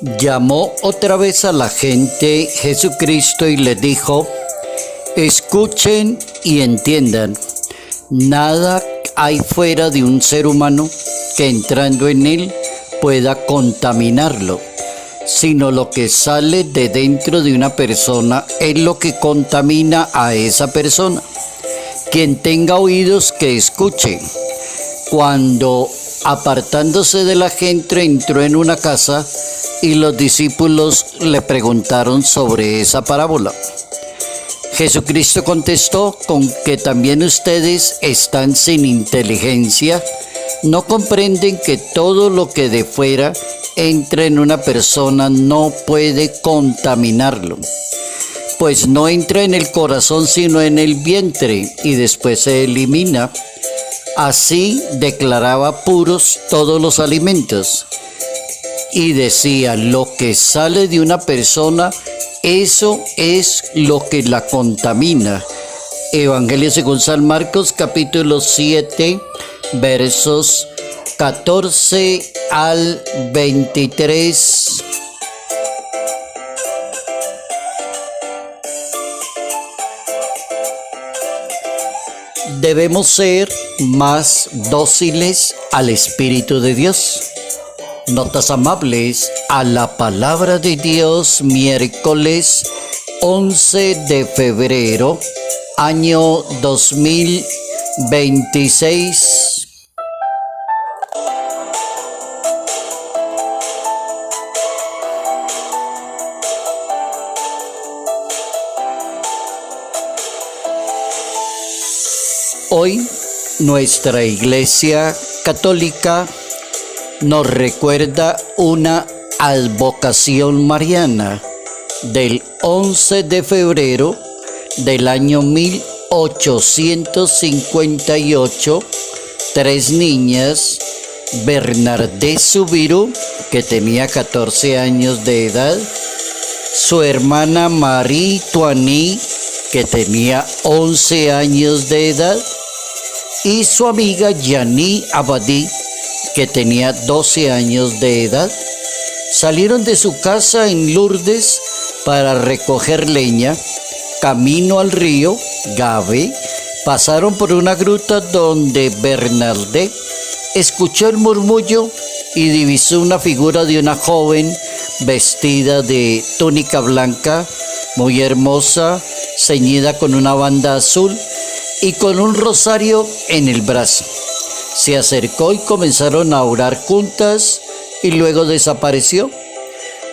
Llamó otra vez a la gente Jesucristo y les dijo: escuchen y entiendan, nada hay fuera de un ser humano que entrando en él pueda contaminarlo, sino lo que sale de dentro de una persona es lo que contamina a esa persona. Quien tenga oídos que escuche. Cuando apartándose de la gente entró en una casa y los discípulos le preguntaron sobre esa parábola. Jesucristo contestó con que también ustedes están sin inteligencia, no comprenden que todo lo que de fuera entra en una persona no puede contaminarlo, pues no entra en el corazón sino en el vientre y después se elimina. Así declaraba puros todos los alimentos y decía: lo que sale de una persona, eso es lo que la contamina. Evangelio según San Marcos, capítulo 7, versos 14 al 23. Debemos ser más dóciles al Espíritu de Dios. Notas amables a la palabra de Dios, miércoles 11 de febrero, año 2026. Hoy nuestra Iglesia Católica nos recuerda una advocación mariana del 11 de febrero del año 1858. Tres niñas: Bernardé Soubirous, que tenía 14 años de edad, su hermana Marie Toigny, que tenía 11 años de edad, y su amiga Yanni Abadí, que tenía 12 años de edad, salieron de su casa en Lourdes para recoger leña. Camino al río Gave, pasaron por una gruta donde Bernardé escuchó el murmullo y divisó una figura de una joven vestida de túnica blanca, muy hermosa, ceñida con una banda azul y con un rosario en el brazo. Se acercó y comenzaron a orar juntas y luego desapareció.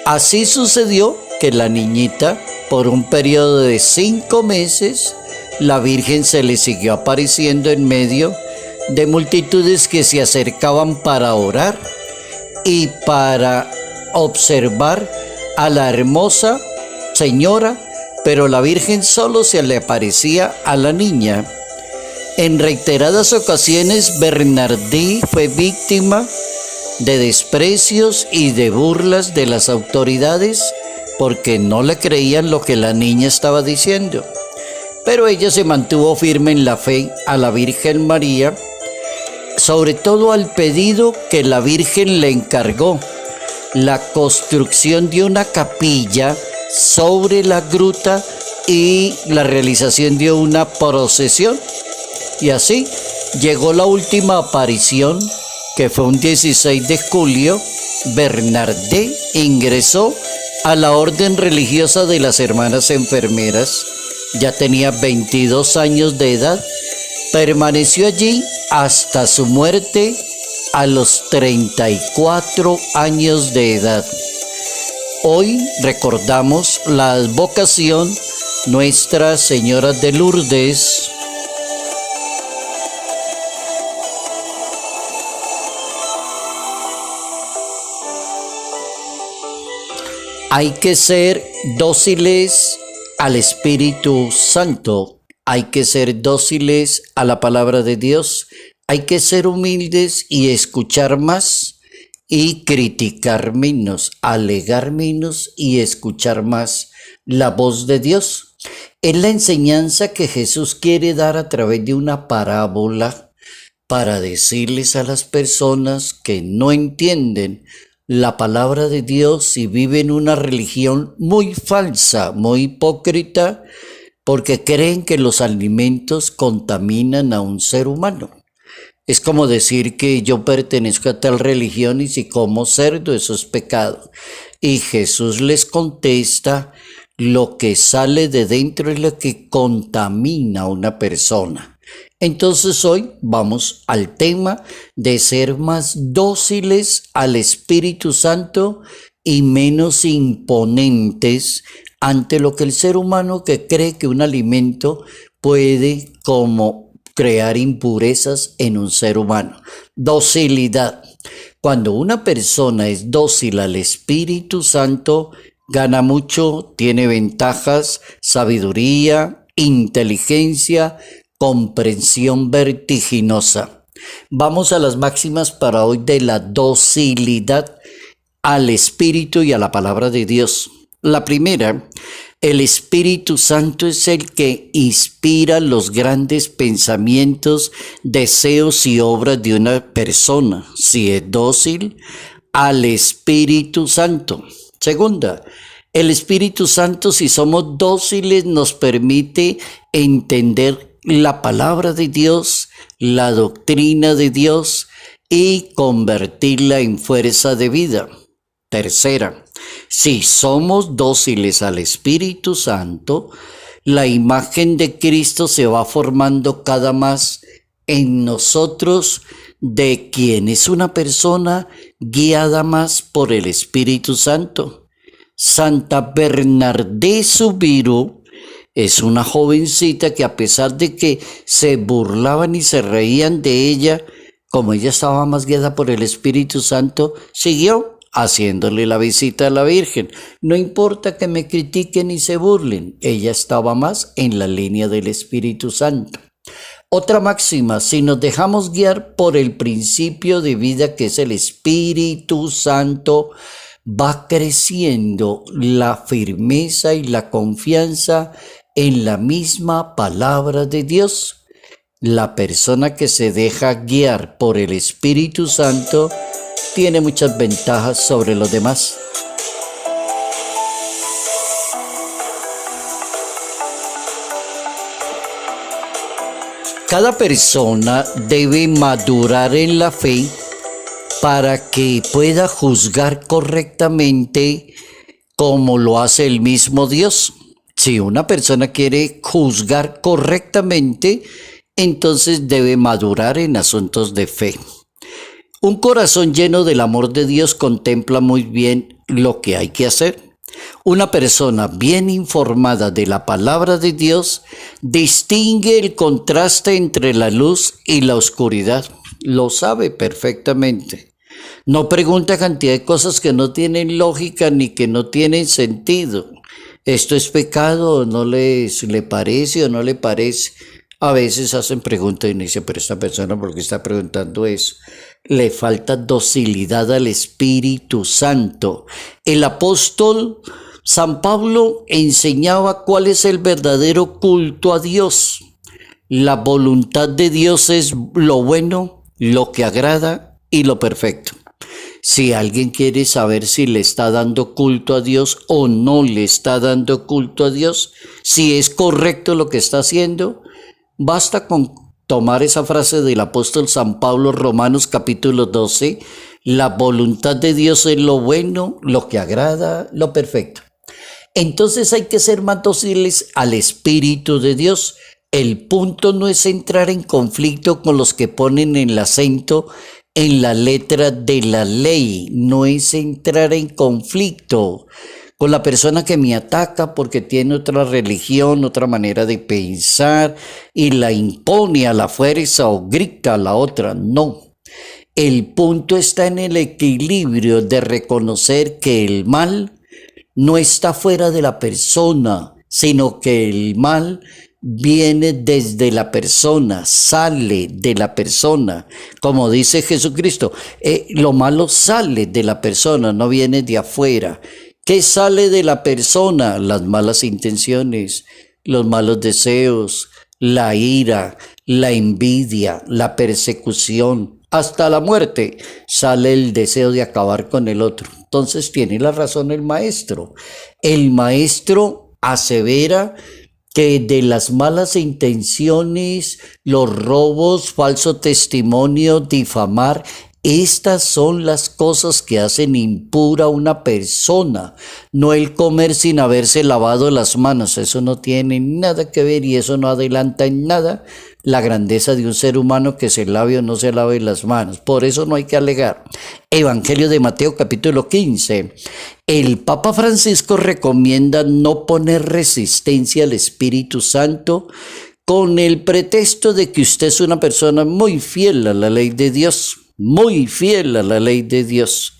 Así sucedió que la niñita, por un periodo de 5 meses, la Virgen se le siguió apareciendo en medio de multitudes que se acercaban para orar y para observar a la hermosa señora, pero la Virgen solo se le aparecía a la niña. En reiteradas ocasiones, Bernardé fue víctima de desprecios y de burlas de las autoridades porque no le creían lo que la niña estaba diciendo. Pero ella se mantuvo firme en la fe a la Virgen María, sobre todo al pedido que la Virgen le encargó: la construcción de una capilla sobre la gruta y la realización de una procesión. Y así llegó la última aparición, que fue un 16 de julio. Bernardé ingresó a la orden religiosa de las Hermanas Enfermeras. Ya tenía 22 años de edad. Permaneció allí hasta su muerte a los 34 años de edad. Hoy recordamos la advocación Nuestra Señora de Lourdes. Hay que ser dóciles al Espíritu Santo, hay que ser dóciles a la palabra de Dios, hay que ser humildes y escuchar más y criticar menos, alegar menos y escuchar más la voz de Dios. Es la enseñanza que Jesús quiere dar a través de una parábola para decirles a las personas que no entienden la palabra de Dios y viven una religión muy falsa, muy hipócrita, porque creen que los alimentos contaminan a un ser humano. Es como decir que yo pertenezco a tal religión y si como cerdo eso es pecado. Y Jesús les contesta, lo que sale de dentro es lo que contamina a una persona. Entonces hoy vamos al tema de ser más dóciles al Espíritu Santo y menos imponentes ante lo que el ser humano que cree que un alimento puede como crear impurezas en un ser humano. Docilidad. Cuando una persona es dócil al Espíritu Santo, gana mucho, tiene ventajas, sabiduría, inteligencia, comprensión vertiginosa. Vamos a las máximas para hoy de la docilidad al Espíritu y a la palabra de Dios. La primera, el Espíritu Santo es el que inspira los grandes pensamientos, deseos y obras de una persona, si es dócil al Espíritu Santo. Segunda, el Espíritu Santo, si somos dóciles, nos permite entender la palabra de Dios, la doctrina de Dios y convertirla en fuerza de vida. Tercera, si somos dóciles al Espíritu Santo, la imagen de Cristo se va formando cada más en nosotros de quien es una persona guiada más por el Espíritu Santo. Santa Bernardé Soubirous es una jovencita que a pesar de que se burlaban y se reían de ella, como ella estaba más guiada por el Espíritu Santo, siguió haciéndole la visita a la Virgen. No importa que me critiquen y se burlen, ella estaba más en la línea del Espíritu Santo. Otra máxima, si nos dejamos guiar por el principio de vida que es el Espíritu Santo, va creciendo la firmeza y la confianza en la misma palabra de Dios. La persona que se deja guiar por el Espíritu Santo tiene muchas ventajas sobre los demás. Cada persona debe madurar en la fe para que pueda juzgar correctamente como lo hace el mismo Dios. Si una persona quiere juzgar correctamente, entonces debe madurar en asuntos de fe. Un corazón lleno del amor de Dios contempla muy bien lo que hay que hacer. Una persona bien informada de la palabra de Dios distingue el contraste entre la luz y la oscuridad. Lo sabe perfectamente. No pregunta cantidad de cosas que no tienen lógica ni que no tienen sentido. ¿Esto es pecado o no le parece o no le parece? A veces hacen preguntas y uno dice, pero esta persona, ¿por qué está preguntando eso? Le falta docilidad al Espíritu Santo. El apóstol San Pablo enseñaba cuál es el verdadero culto a Dios. La voluntad de Dios es lo bueno, lo que agrada y lo perfecto. Si alguien quiere saber si le está dando culto a Dios o no le está dando culto a Dios, si es correcto lo que está haciendo, basta con tomar esa frase del apóstol San Pablo, Romanos capítulo 12, la voluntad de Dios es lo bueno, lo que agrada, lo perfecto. Entonces hay que ser más dóciles al Espíritu de Dios. El punto no es entrar en conflicto con los que ponen el acento en la letra de la ley, no es entrar en conflicto con la persona que me ataca porque tiene otra religión, otra manera de pensar y la impone a la fuerza o grita a la otra. No. El punto está en el equilibrio de reconocer que el mal no está fuera de la persona, sino que el mal viene desde la persona, sale de la persona. Como dice Jesucristo, lo malo sale de la persona, no viene de afuera. ¿Qué sale de la persona? Las malas intenciones, los malos deseos, la ira, la envidia, la persecución, hasta la muerte, sale el deseo de acabar con el otro. Entonces tiene la razón el maestro. El maestro asevera que de las malas intenciones, los robos, falso testimonio, difamar, estas son las cosas que hacen impura a una persona, no el comer sin haberse lavado las manos. Eso no tiene nada que ver y eso no adelanta en nada la grandeza de un ser humano que se lave o no se lave las manos. Por eso no hay que alegar. Evangelio de Mateo capítulo 15. El Papa Francisco recomienda no poner resistencia al Espíritu Santo con el pretexto de que usted es una persona muy fiel a la ley de Dios. Muy fiel a la ley de Dios.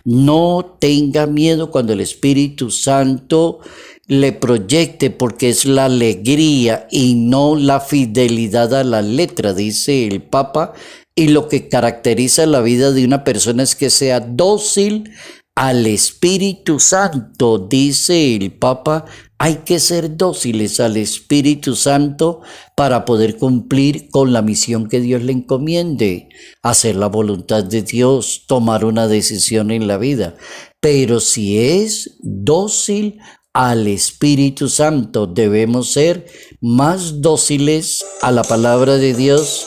No tenga miedo cuando el Espíritu Santo le proyecte, porque es la alegría y no la fidelidad a la letra, dice el Papa. Y lo que caracteriza la vida de una persona es que sea dócil al Espíritu Santo, dice el Papa. Hay que ser dóciles al Espíritu Santo para poder cumplir con la misión que Dios le encomiende, hacer la voluntad de Dios, tomar una decisión en la vida. Pero si es dócil al Espíritu Santo, debemos ser más dóciles a la palabra de Dios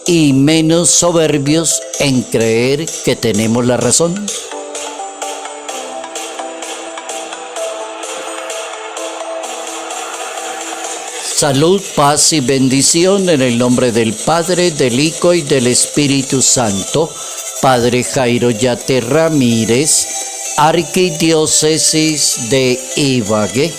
y menos soberbios en creer que tenemos la razón. Salud, paz y bendición en el nombre del Padre, del Hijo y del Espíritu Santo. Padre Jairo Yate Ramírez, Arquidiócesis de Ibagué.